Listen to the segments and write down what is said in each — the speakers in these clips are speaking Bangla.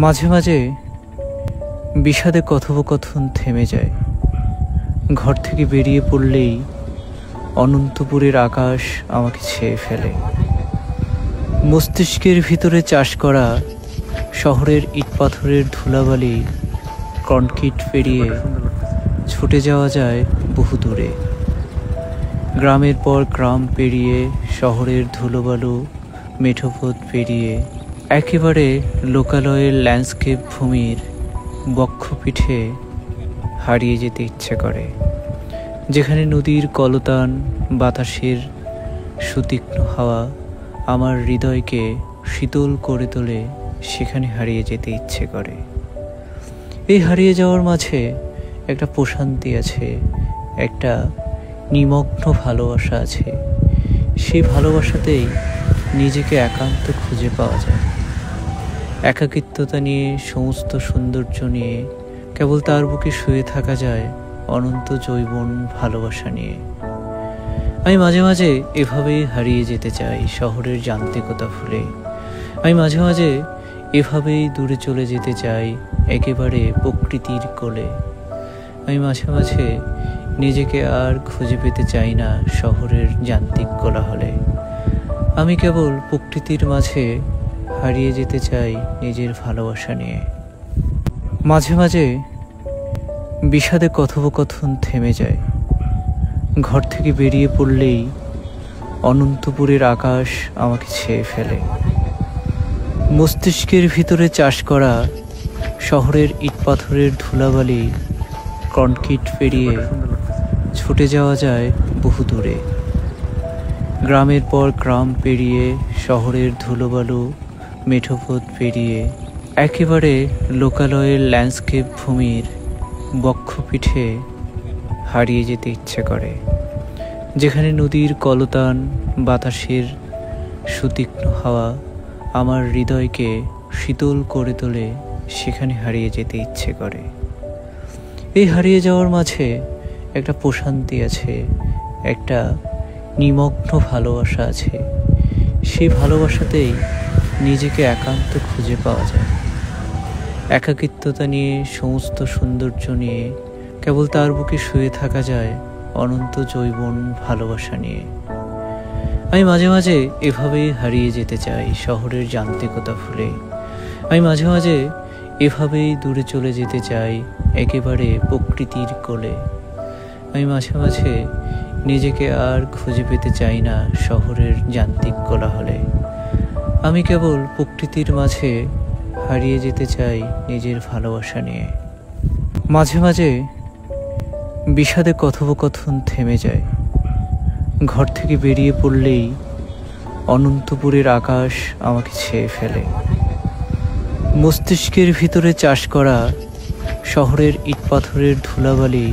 মাঝে মাঝে বিষাদে কথোপকথন থেমে যায়। ঘর থেকে বেরিয়ে পড়লেই অনন্তপুরের আকাশ আমাকে ছেয়ে ফেলে। মস্তিষ্কের ভিতরে চাষ করা শহরের ইটপাথরের ধুলাবালি কনক্রিট পেরিয়ে ছুটে যাওয়া যায় বহু দূরে। গ্রামের পর গ্রাম পেরিয়ে শহরের ধুলোবালু মেঠোপথ পেরিয়ে একেবারে লোকালয়ের ল্যান্ডস্কেপ ভূমির বক্ষপিঠে হারিয়ে যেতে ইচ্ছে করে, যেখানে নদীর কলতান বাতাসের সুতীক্ষ্ণ হাওয়া আমার হৃদয়কে শীতল করে তোলে। সেখানে হারিয়ে যেতে ইচ্ছে করে। এই হারিয়ে যাওয়ার মাঝে একটা প্রশান্তি আছে, একটা নিমগ্ন ভালোবাসা আছে। সেই ভালোবাসাতেই নিজেকে একান্ত খুঁজে পাওয়া যায়। একাকিত্বতা নিয়ে, সমস্ত সৌন্দর্য নিয়ে কেবল তার বুকে শুয়ে থাকা যায় অনন্ত যৌবন ভালোবাসা নিয়ে। আমি মাঝে মাঝে এভাবেই হারিয়ে যেতে চাই শহরের যান্ত্রিকতা ভুলে। আমি মাঝে মাঝে এভাবেই দূরে চলে যেতে চাই একেবারে প্রকৃতির কোলে। আমি মাঝে মাঝে নিজেকে আর খুঁজে পেতে চাই না শহরের যান্ত্রিক কোলাহলে। আমি কেবল প্রকৃতির মাঝে হারিয়ে যেতে চাই নিজের ভালোবাসা নিয়ে। মাঝে মাঝে বিষাদে কথোপকথন থেমে যায়। ঘর থেকে বেরিয়ে পড়লেই অনন্তপুরের আকাশ আমাকে ছেয়ে ফেলে। মস্তিষ্কের ভিতরে চাষ করা শহরের ইটপাথরের ধুলাবালি কনক্রিট পেরিয়ে ছুটে যাওয়া যায় বহু দূরে। গ্রামের পর গ্রাম পেরিয়ে শহরের ধুলোবালু মেঠোপথ পেরিয়ে একেবারে লোকালয়ের ল্যান্ডস্কেপ ভূমির বক্ষপিঠে হারিয়ে যেতে ইচ্ছে করে, যেখানে নদীর কলতান বাতাসের সুতীক্ষ্ণ হাওয়া আমার হৃদয়কে শীতল করে তোলে। সেখানে হারিয়ে যেতে ইচ্ছে করে। এই হারিয়ে যাওয়ার মাঝে একটা প্রশান্তি আছে, একটা নিমগ্ন ভালোবাসা আছে। সেই ভালোবাসাতেই নিজেকে একান্ত খুঁজে পাওয়া যায়। একাকিত্বতা নিয়ে, সমস্ত সৌন্দর্য নিয়ে কেবল তার বুকে শুয়ে থাকা যায় অনন্ত যৌবন ভালোবাসা নিয়ে। আমি মাঝে মাঝে এভাবেই হারিয়ে যেতে চাই শহরের যান্ত্রিকতা ভুলে। আমি মাঝে মাঝে এভাবেই দূরে চলে যেতে চাই একেবারে প্রকৃতির কোলে। আমি মাঝে মাঝে নিজেকে আর খুঁজে পেতে চাই না শহরের যান্ত্রিক কোলাহলে। আমি কেবল প্রকৃতির মাঝে হারিয়ে যেতে চাই নিজের ভালোবাসা নিয়ে। মাঝে মাঝে বিষাদে কথোপকথন থেমে যায়। ঘর থেকে বেরিয়ে পড়লেই অনন্তপুরের আকাশ আমাকে ছেয়ে ফেলে। মস্তিষ্কের ভিতরে চাষ করা শহরের ইটপাথরের ধুলাবালি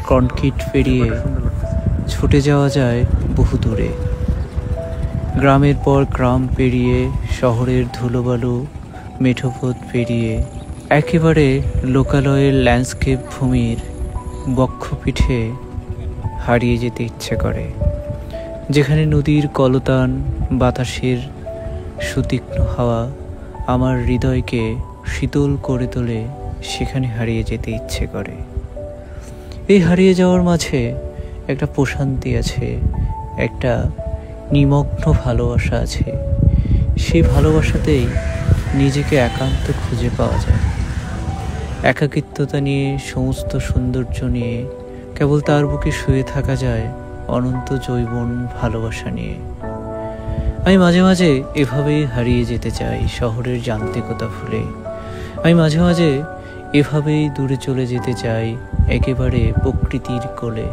কনক্রিট পেরিয়ে ছুটে যাওয়া যায় বহু দূরে। গ্রামের পর গ্রাম পেরিয়ে শহরের ধুলোবালু মেঠোপথ পেরিয়ে একেবারে লোকালয়ের ল্যান্ডস্কেপ ভূমির বক্ষপিঠে হারিয়ে যেতে ইচ্ছে করে, যেখানে নদীর কলতান বাতাসের সুতীক্ষ্ণ হাওয়া আমার হৃদয়কে শীতল করে তোলে। সেখানে হারিয়ে যেতে ইচ্ছে করে। এই হারিয়ে যাওয়ার মাঝে একটা প্রশান্তি আছে, একটা নিমগ্ন ভালোবাসা আছে। সেই ভালোবাসাতেই নিজেকে একান্ত খুঁজে পাওয়া যায়। একাকিত্বতা নিয়ে, সমস্ত সৌন্দর্য নিয়ে কেবল তার বুকে শুয়ে থাকা যায় অনন্ত যৌবন ভালোবাসা নিয়ে। আমি মাঝে মাঝে এভাবেই হারিয়ে যেতে চাই শহরের যান্ত্রিকতা ভুলে। আমি মাঝে মাঝে এভাবেই দূরে চলে যেতে চাই একেবারে প্রকৃতির কোলে।